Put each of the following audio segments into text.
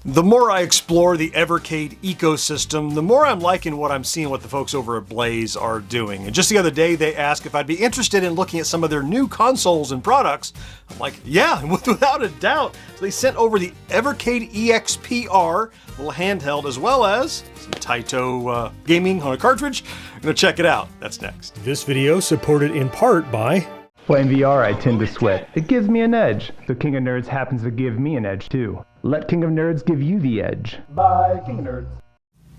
The more I explore the Evercade ecosystem, the more I'm liking what I'm seeing what the folks over at Blaze are doing. And just the other day, they asked if I'd be interested in looking at some of their new consoles and products. I'm like, yeah, without a doubt. So they sent over the Evercade EXP-R, little handheld, as well as some Taito gaming on a cartridge. I'm gonna check it out. That's next. This video supported in part by... Playing VR, I tend to sweat. It gives me an edge. So King of Nerds happens to give me an edge too. Let King of Nerds give you the edge. Bye, King of Nerds.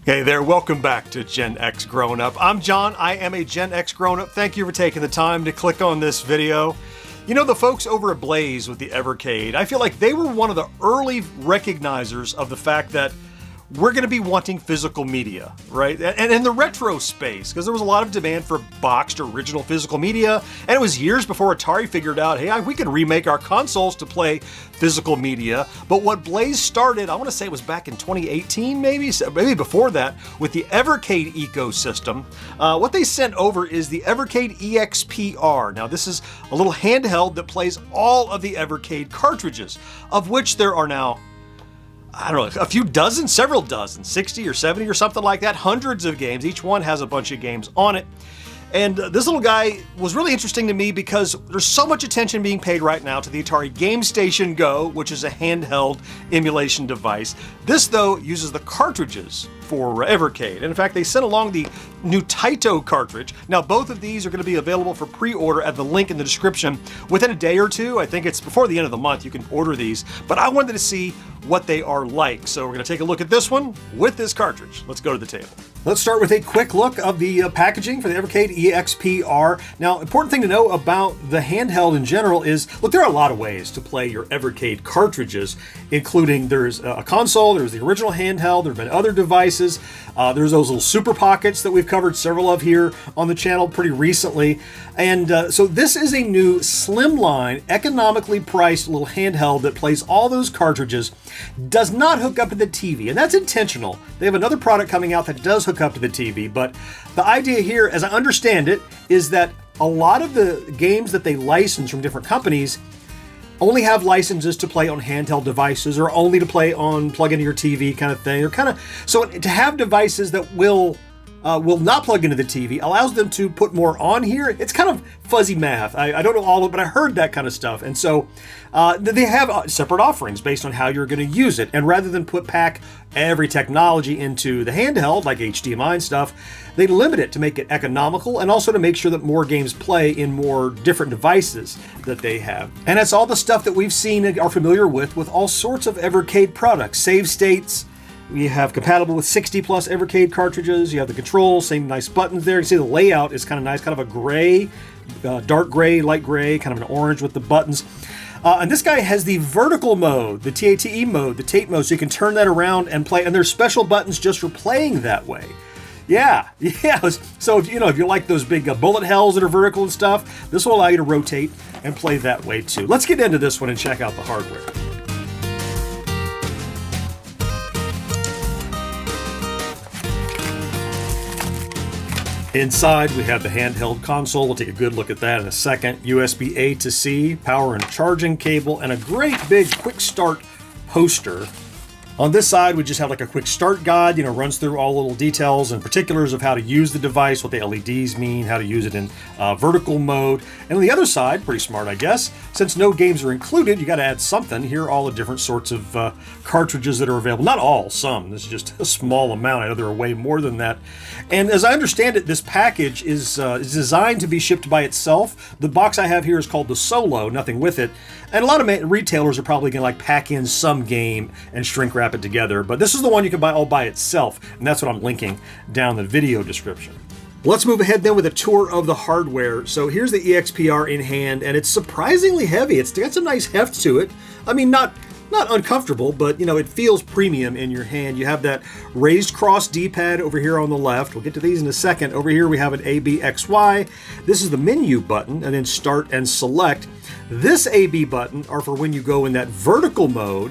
Hey there, welcome back to GenXGrownUp. I'm John, I am a GenXGrownUp. Thank you for taking the time to click on this video. You know, the folks over at Blaze with the Evercade, I feel like they were one of the early recognizers of the fact that we're going to be wanting physical media, right? And in the retro space, because there was a lot of demand for boxed original physical media, and it was years before Atari figured out, hey, we can remake our consoles to play physical media. But what Blaze started, I want to say it was back in 2018, maybe before that, with the Evercade ecosystem. What they sent over is the Evercade EXP-R. Now, this is a little handheld that plays all of the Evercade cartridges, of which there are now, I don't know, a few dozen, several dozen, 60 or 70 or something like that, hundreds of games. Each one has a bunch of games on it. And this little guy was really interesting to me because there's so much attention being paid right now to the Atari Game Station Go, which is a handheld emulation device. This, though, uses the cartridges for Evercade. And in fact, they sent along the new Taito cartridge. Now, both of these are going to be available for pre-order at the link in the description within a day or two. I think it's before the end of the month you can order these. But I wanted to see what they are like. So we're going to take a look at this one with this cartridge. Let's go to the table. Let's start with a quick look of the packaging for the Evercade EXP-R. Now, important thing to know about the handheld in general is, look, there are a lot of ways to play your Evercade cartridges, including there's a console, there's the original handheld, there have been other devices, there's those little super pockets that we've covered several of here on the channel pretty recently. And so this is a new slimline, economically priced little handheld that plays all those cartridges, does not hook up to the TV, and that's intentional. They have another product coming out that does hook up to the TV, but the idea here, as I understand it, is that a lot of the games that they license from different companies only have licenses to play on handheld devices or only to play on plug into your TV kind of thing, or kind of, so to have devices that will not plug into the TV allows them to put more on here. It's kind of fuzzy math. I don't know all of it, but I heard that kind of stuff. And so they have separate offerings based on how you're going to use it. And rather than pack every technology into the handheld, like HDMI and stuff, they limit it to make it economical and also to make sure that more games play in more different devices that they have. And that's all the stuff that we've seen and are familiar with all sorts of Evercade products. Save states. We have compatible with 60 plus Evercade cartridges. You have the controls, same nice buttons there. You can see the layout is kind of nice, kind of a gray, dark gray, light gray, kind of an orange with the buttons. And this guy has the vertical mode, the TATE mode, the TATE mode, so you can turn that around and play. And there's special buttons just for playing that way. Yeah. So if you like those big bullet hells that are vertical and stuff, this will allow you to rotate and play that way too. Let's get into this one and check out the hardware. Inside, we have the handheld console. We'll take a good look at that in a second. USB A to C, power and charging cable, and a great big quick start poster. On this side, we just have like a quick start guide, runs through all the little details and particulars of how to use the device, what the LEDs mean, how to use it in vertical mode. And on the other side, pretty smart, I guess, since no games are included, you got to add something. Here are all the different sorts of cartridges that are available. Not all, some. This is just a small amount. I know there are way more than that. And as I understand it, this package is designed to be shipped by itself. The box I have here is called the Solo, nothing with it. And a lot of retailers are probably going to pack in some game and shrink wrap it together. But this is the one you can buy all by itself. And that's what I'm linking down the video description. Let's move ahead then with a tour of the hardware. So here's the EXP-R in hand, and it's surprisingly heavy. It's got some nice heft to it. I mean, not uncomfortable, but it feels premium in your hand. You have that raised cross D-pad over here on the left. We'll get to these in a second. Over here we have an A, B, X, Y. This is the menu button, and then start and select. This A, B button are for when you go in that vertical mode.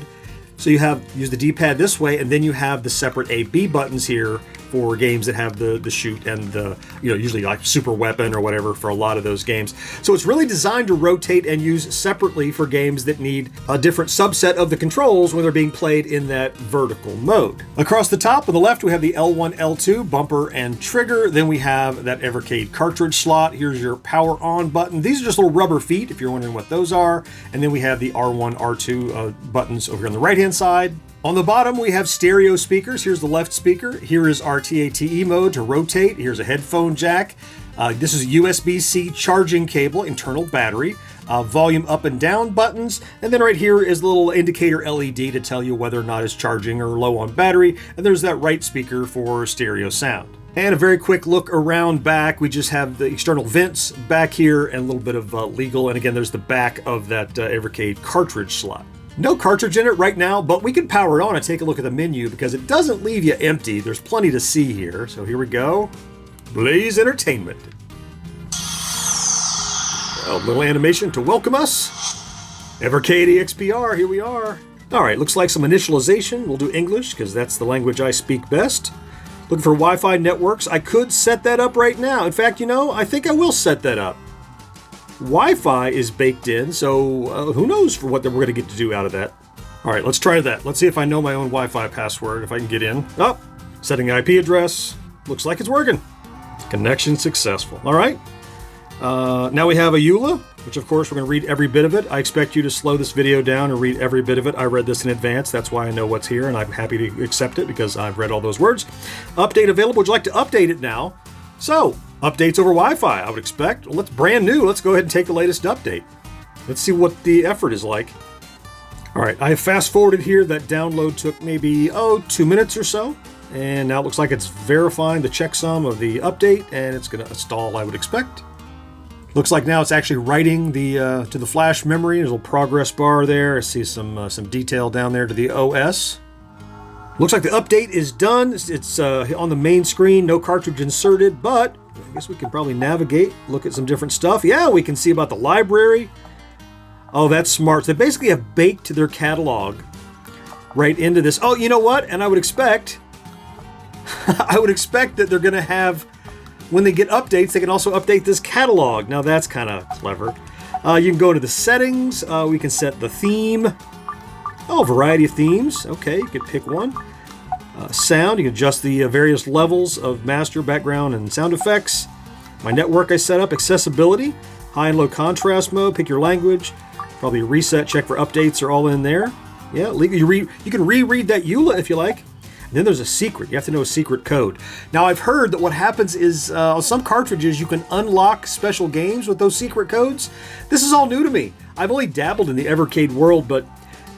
So you use the D-pad this way, and then you have the separate A, B buttons here for games that have the shoot and the, usually like super weapon or whatever for a lot of those games. So it's really designed to rotate and use separately for games that need a different subset of the controls when they're being played in that vertical mode. Across the top on the left, we have the L1, L2 bumper and trigger. Then we have that Evercade cartridge slot. Here's your power on button. These are just little rubber feet if you're wondering what those are. And then we have the R1, R2 buttons over here on the right-hand side. On the bottom, we have stereo speakers. Here's the left speaker. Here is our TATE mode to rotate. Here's a headphone jack. This is a USB-C charging cable, internal battery, volume up and down buttons. And then right here is the little indicator LED to tell you whether or not it's charging or low on battery. And there's that right speaker for stereo sound. And a very quick look around back. We just have the external vents back here and a little bit of legal. And again, there's the back of that Evercade cartridge slot. No cartridge in it right now, but we can power it on and take a look at the menu because it doesn't leave you empty. There's plenty to see here. So here we go. Blaze Entertainment. A little animation to welcome us. Evercade EXP-R, here we are. All right, looks like some initialization. We'll do English because that's the language I speak best. Looking for Wi-Fi networks. I could set that up right now. In fact, I think I will set that up. Wi-Fi is baked in, so who knows for what we're going to get to do out of that. All right, let's try that. Let's see if I know my own Wi-Fi password, if I can get in. Oh, setting IP address. Looks like it's working. Connection successful. All right. Now we have a EULA, which of course we're going to read every bit of it. I expect you to slow this video down and read every bit of it. I read this in advance. That's why I know what's here, and I'm happy to accept it because I've read all those words. Update available. Would you like to update it now? So, updates over Wi-Fi, I would expect. Well, it's brand new. Let's go ahead and take the latest update. Let's see what the effort is like. All right, I have fast forwarded here. That download took maybe, 2 minutes or so. And now it looks like it's verifying the checksum of the update, and it's going to install, I would expect. Looks like now it's actually writing to the flash memory. There's a little progress bar there. I see some detail down there to the OS. Looks like the update is done. It's on the main screen, no cartridge inserted, but I guess we can probably navigate, look at some different stuff. Yeah, we can see about the library. Oh, that's smart. So they basically have baked their catalog right into this. Oh, you know what? And I would expect that they're going to have, when they get updates, they can also update this catalog. Now that's kind of clever. You can go to the settings. We can set the theme. Oh, variety of themes. Okay, you can pick one. Sound, you can adjust the various levels of master, background, and sound effects. My network I set up. Accessibility, high and low contrast mode. Pick your language. Probably reset, check for updates are all in there. Yeah, you can reread that EULA if you like. And then there's a secret. You have to know a secret code. Now, I've heard that what happens is on some cartridges, you can unlock special games with those secret codes. This is all new to me. I've only dabbled in the Evercade world, but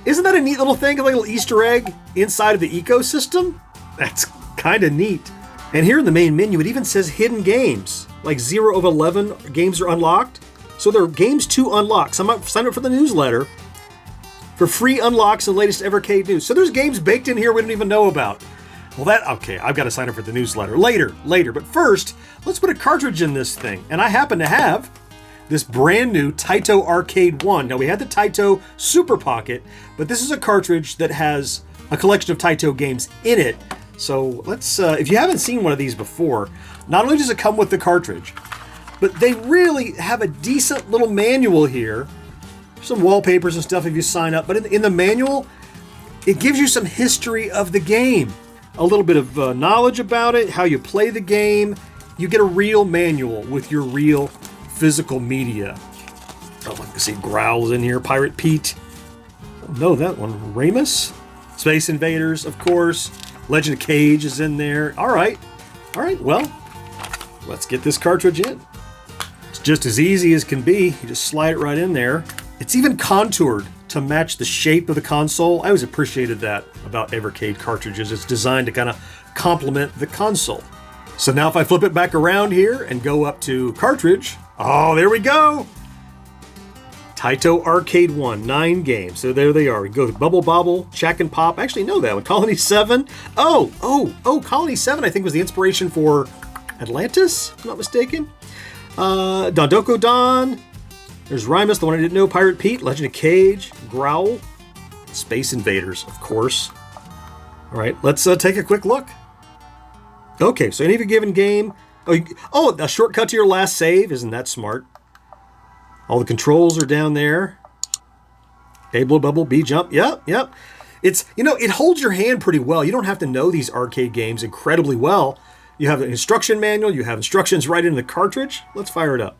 isn't that a neat little thing, like a little Easter egg inside of the ecosystem? That's kind of neat. And here in the main menu, it even says hidden games. Like 0 of 11 games are unlocked. So there are games to unlock. Sign up for the newsletter for free unlocks and latest Evercade news. So there's games baked in here we don't even know about. Well, okay, I've got to sign up for the newsletter later. But first, let's put a cartridge in this thing. And I happen to have this brand new Taito Arcade 1. Now, we had the Taito Super Pocket, but this is a cartridge that has a collection of Taito games in it. So let's, if you haven't seen one of these before, not only does it come with the cartridge, but they really have a decent little manual here. Some wallpapers and stuff if you sign up, but in the manual, it gives you some history of the game. A little bit of knowledge about it, how you play the game. You get a real manual with your real physical media. Oh, I can see Growl is in here. Pirate Pete. Oh, no, that one. Raimais. Space Invaders, of course. Legend of Kage is in there. All right. Well, let's get this cartridge in. It's just as easy as can be. You just slide it right in there. It's even contoured to match the shape of the console. I always appreciated that about Evercade cartridges. It's designed to kind of complement the console. So now if I flip it back around here and go up to cartridge, oh, there we go. Taito Arcade 1, 9 games. So there they are. We go to Bobble, Chack'n Pop. I actually know that one. Colony 7. Oh, Colony 7 I think was the inspiration for Atlantis, if I'm not mistaken. Doko Don. There's Raimais, the one I didn't know. Pirate Pete, Legend of Kage, Growl, Space Invaders, of course. All right, let's take a quick look. Okay, so any given game. Oh, a shortcut to your last save. Isn't that smart? All the controls are down there. A, blow, bubble, B, jump. Yep, yep. It's, you know, it holds your hand pretty well. You don't have to know these arcade games incredibly well. You have an instruction manual. You have instructions right in the cartridge. Let's fire it up.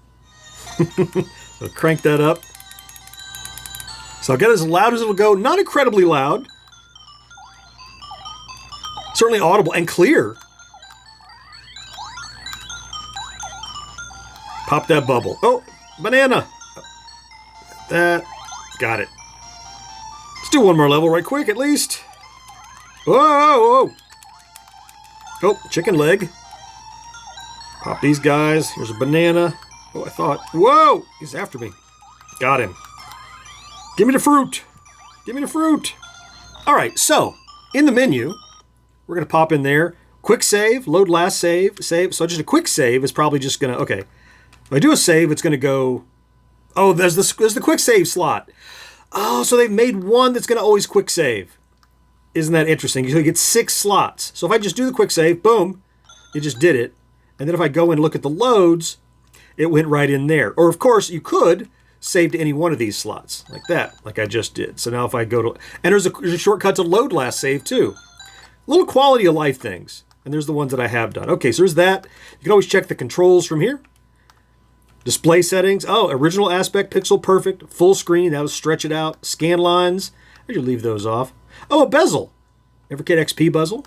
So crank that up. So I'll get as loud as it'll go. Not incredibly loud. Certainly audible and clear. Pop that bubble. Oh, banana. That. Got it. Let's do one more level right quick at least. Whoa, whoa. Oh, chicken leg. Pop these guys. Here's a banana. Oh, I thought. Whoa! He's after me. Got him. Give me the fruit. Give me the fruit. All right, so in the menu, we're going to pop in there. Quick save, load last save, save. So just a quick save is probably just going to, okay. If I do a save, it's going to go, oh, there's the quick save slot. Oh, so they've made one that's going to always quick save. Isn't that interesting? You get 6 slots. So if I just do the quick save, boom, it just did it. And then if I go and look at the loads, it went right in there. Or of course, you could save to any one of these slots, like that, like I just did. So now if I go to, and there's a shortcut to load last save too. Little quality of life things. And there's the ones that I have done. Okay, so there's that. You can always check the controls from here. Display settings. Oh, original aspect, pixel perfect, full screen. That'll stretch it out. Scan lines. I should leave those off. Oh, a bezel. Evercade XP bezel.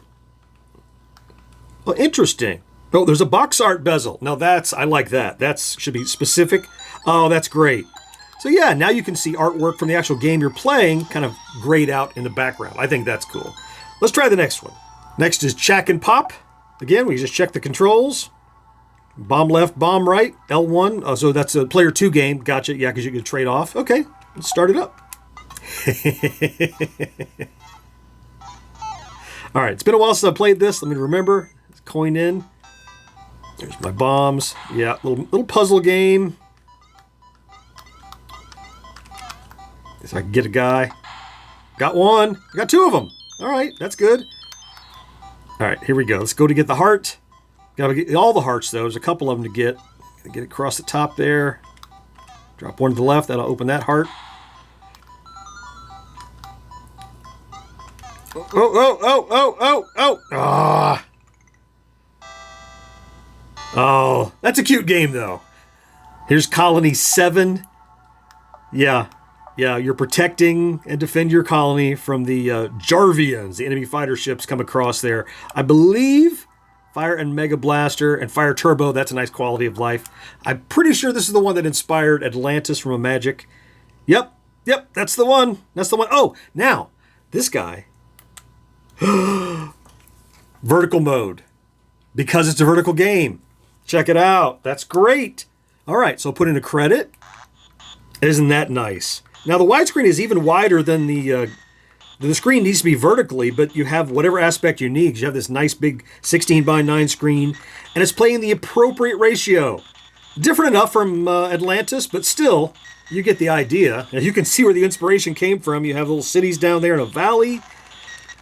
Oh, interesting. Oh, there's a box art bezel. Now I like that. That should be specific. Oh, that's great. So yeah, now you can see artwork from the actual game you're playing kind of grayed out in the background. I think that's cool. Let's try the next one. Next is Chack'n Pop. Again, we just check the controls. Bomb left, bomb right, L1. Oh, so that's a player 2 game. Gotcha. Yeah, because you can trade off. Okay, let's start it up. All right, it's been a while since I played this. Let me remember. Let's coin in. There's my bombs. Yeah, little puzzle game. So I can get a guy. Got one. I got 2 of them. All right, that's good. All right, here we go. Let's go to get the heart. Gotta get all the hearts, though. There's a couple of them to get. Get it across the top there. Drop one to the left. That'll open that heart. Oh, oh, oh, oh, oh, oh. Ah. Oh, that's a cute game, though. Here's Colony 7. Yeah, you're protecting and defend your colony from the Jarvians, the enemy fighter ships come across there. I believe Fire and Mega Blaster and Fire Turbo, that's a nice quality of life. I'm pretty sure this is the one that inspired Atlantis from a Magic. Yep, that's the one. That's the one. Oh, now, this guy. Vertical mode. Because it's a vertical game. Check it out. That's great. All right, so I'll put in a credit. Isn't that nice? Now, the widescreen is even wider than the screen needs to be vertically, but you have whatever aspect you need. You have this nice big 16:9 screen, and it's playing the appropriate ratio. Different enough from Atlantis, but still, you get the idea. Now, you can see where the inspiration came from. You have little cities down there in a valley.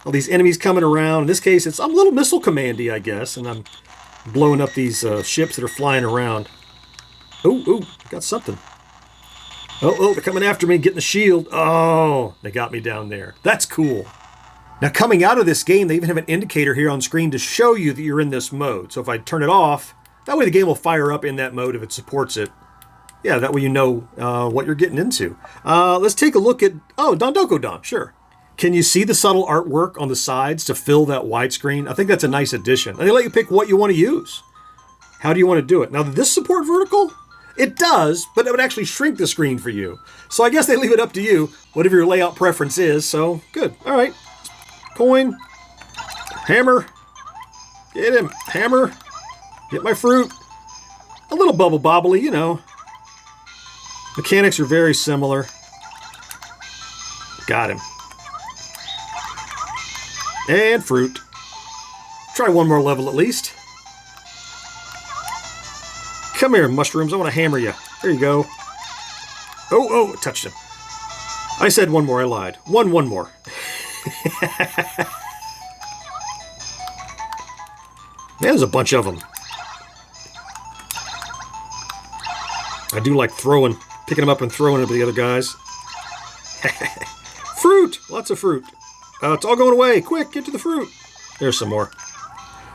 All these enemies coming around. In this case, I'm a little missile commandy, I guess, and I'm blowing up these ships that are flying around. Oh, got something. Oh, they're coming after me, getting the shield. Oh, they got me down there. That's cool. Now, coming out of this game, they even have an indicator here on screen to show you that you're in this mode. So if I turn it off, that way the game will fire up in that mode if it supports it. Yeah, that way you know what you're getting into. Let's take a look at, Doko Don, sure. Can you see the subtle artwork on the sides to fill that widescreen? I think that's a nice addition. And they let you pick what you want to use. How do you want to do it? Now, did this support vertical? It does, but it would actually shrink the screen for you. So I guess they leave it up to you, whatever your layout preference is. So, good. All right. Coin. Hammer. Get him. Hammer. Get my fruit. A little bubble bobbly, you know. Mechanics are very similar. Got him. And fruit. Try one more level at least. Come here, mushrooms. I want to hammer you. There you go. Oh, touched him. I said one more. I lied. One more. Yeah, there's a bunch of them. I do like picking them up and throwing them to the other guys. Fruit! Lots of fruit. It's all going away. Quick, get to the fruit. There's some more.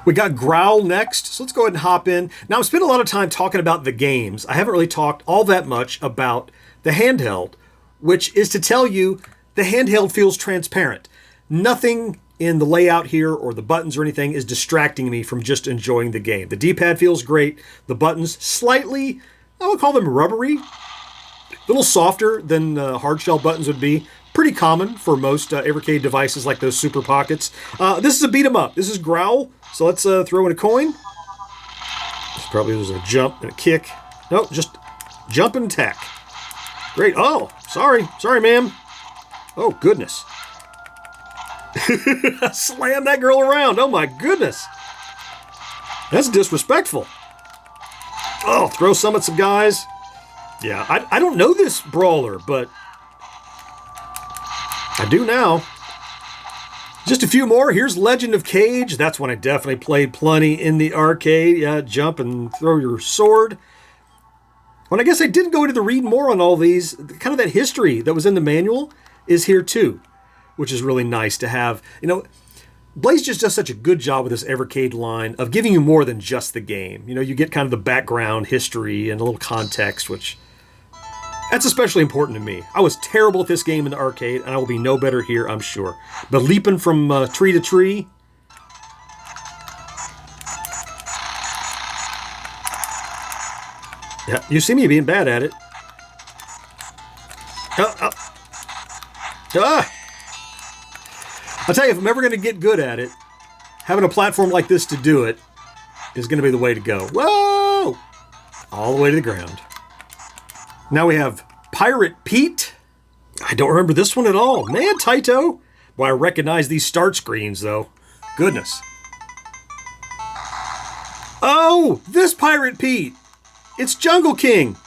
We got Growl next, so let's go ahead and hop in. Now, I've spent a lot of time talking about the games. I haven't really talked all that much about the handheld, which is to tell you the handheld feels transparent. Nothing in the layout here or the buttons or anything is distracting me from just enjoying the game. The D-pad feels great. The buttons slightly, I would call them rubbery. A little softer than hard shell buttons would be. Pretty common for most Evercade devices like those Super Pockets. This is a beat 'em up. This is Growl. So let's throw in a coin. Probably there's a jump and a kick. Nope, just jump and attack. Great. Oh, sorry. Sorry, ma'am. Oh, goodness. Slam that girl around. Oh, my goodness. That's disrespectful. Oh, throw some at some guys. Yeah, I don't know this brawler, but I do now. Just a few more. Here's Legend of Kage. That's one I definitely played plenty in the arcade. Yeah, jump and throw your sword. Well, I guess I didn't go into the read more on all these. Kind of that history that was in the manual is here too, which is really nice to have. You know, Blaze just does such a good job with this Evercade line of giving you more than just the game. You know, you get kind of the background history and a little context, which that's especially important to me. I was terrible at this game in the arcade, and I will be no better here, I'm sure. But leaping from tree to tree. Yeah, you see me being bad at it. I'll tell you, if I'm ever going to get good at it, having a platform like this to do it is going to be the way to go. Whoa! All the way to the ground. Now we have Pirate Pete. I don't remember this one at all. Man, Taito. Boy, I recognize these start screens, though. Goodness. Oh, this Pirate Pete. It's Jungle King.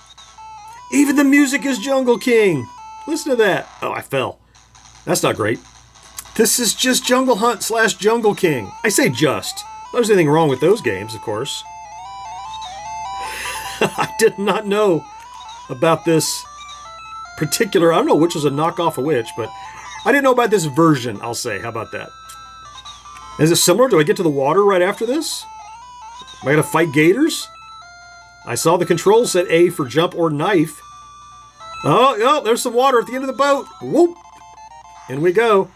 Even the music is Jungle King. Listen to that. Oh, I fell. That's not great. This is just Jungle Hunt / Jungle King. I say just. There's anything wrong with those games, of course. I did not know about this particular, I don't know which was a knockoff of which, but I didn't know about this version, I'll say. How about that? Is it similar? Do I get to the water right after this? Am I going to fight gators? I saw the controls said A for jump or knife. Oh, there's some water at the end of the boat. Whoop. In we go.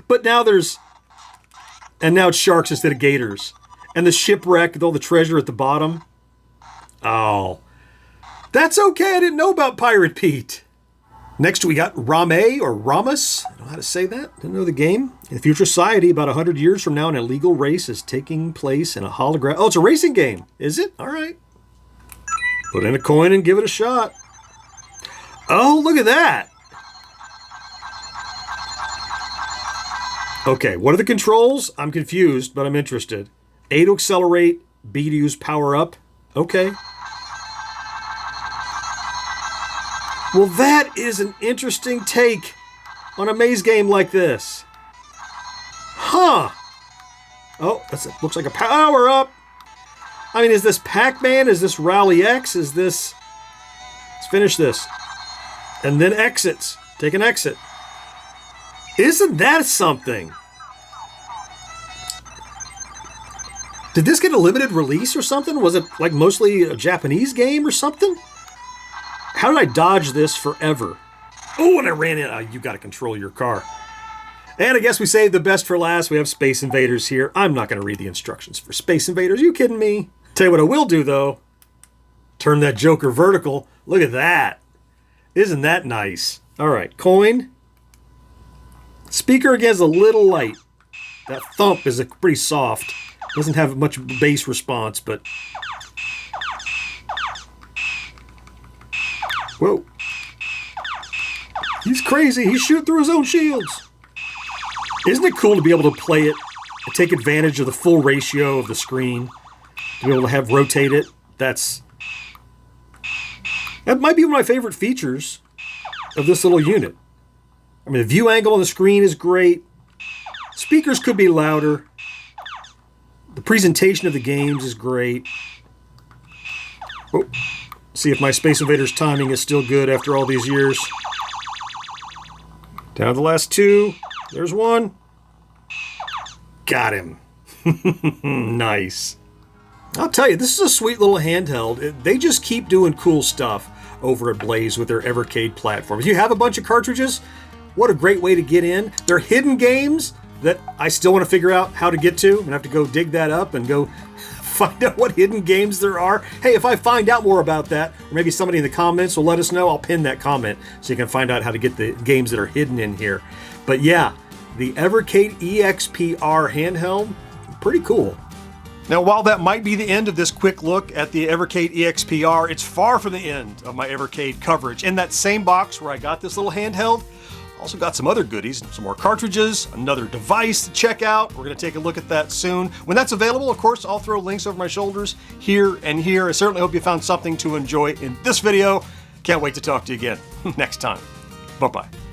But now now it's sharks instead of gators. And the shipwreck with all the treasure at the bottom. Oh. That's okay, I didn't know about Pirate Pete. Next we got Raimais or Raimais. I don't know how to say that. Didn't know the game. In future society, about 100 years from now, an illegal race is taking place in a hologram. Oh, it's a racing game. Is it? All right. Put in a coin and give it a shot. Oh, look at that. Okay, what are the controls? I'm confused, but I'm interested. A to accelerate, B to use power up. Okay. Well, that is an interesting take on a maze game like this. Huh. Oh, looks like a power up. I mean, is this Pac-Man? Is this Rally X? Is this... Let's finish this. And then exits. Take an exit. Isn't that something? Did this get a limited release or something? Was it like mostly a Japanese game or something? How did I dodge this forever? Oh, and I ran in. You got to control your car. And I guess we saved the best for last. We have Space Invaders here. I'm not going to read the instructions for Space Invaders. Are you kidding me? Tell you what I will do, though. Turn that Joker vertical. Look at that. Isn't that nice? All right, coin. Speaker again is a little light. That thump is pretty soft. Doesn't have much bass response, but... Whoa. He's crazy. He's shooting through his own shields. Isn't it cool to be able to play it and take advantage of the full ratio of the screen? To be able to rotate it? That might be one of my favorite features of this little unit. I mean, the view angle on the screen is great. Speakers could be louder. The presentation of the games is great. Oh, see if my Space Invaders timing is still good after all these years. Down to the last two. There's one. Got him. Nice. I'll tell you, this is a sweet little handheld. They just keep doing cool stuff over at Blaze with their Evercade platform. If you have a bunch of cartridges, what a great way to get in. They're hidden games that I still want to figure out how to get to. I'm going to have to go dig that up and go find out what hidden games there are. Hey, if I find out more about that, or maybe somebody in the comments will let us know, I'll pin that comment so you can find out how to get the games that are hidden in here. But yeah, the Evercade EXP-R handheld, pretty cool. Now, while that might be the end of this quick look at the Evercade EXP-R, it's far from the end of my Evercade coverage. In that same box where I got this little handheld, also got some other goodies, some more cartridges, another device to check out. We're going to take a look at that soon. When that's available, of course, I'll throw links over my shoulders here and here. I certainly hope you found something to enjoy in this video. Can't wait to talk to you again next time. Bye-bye.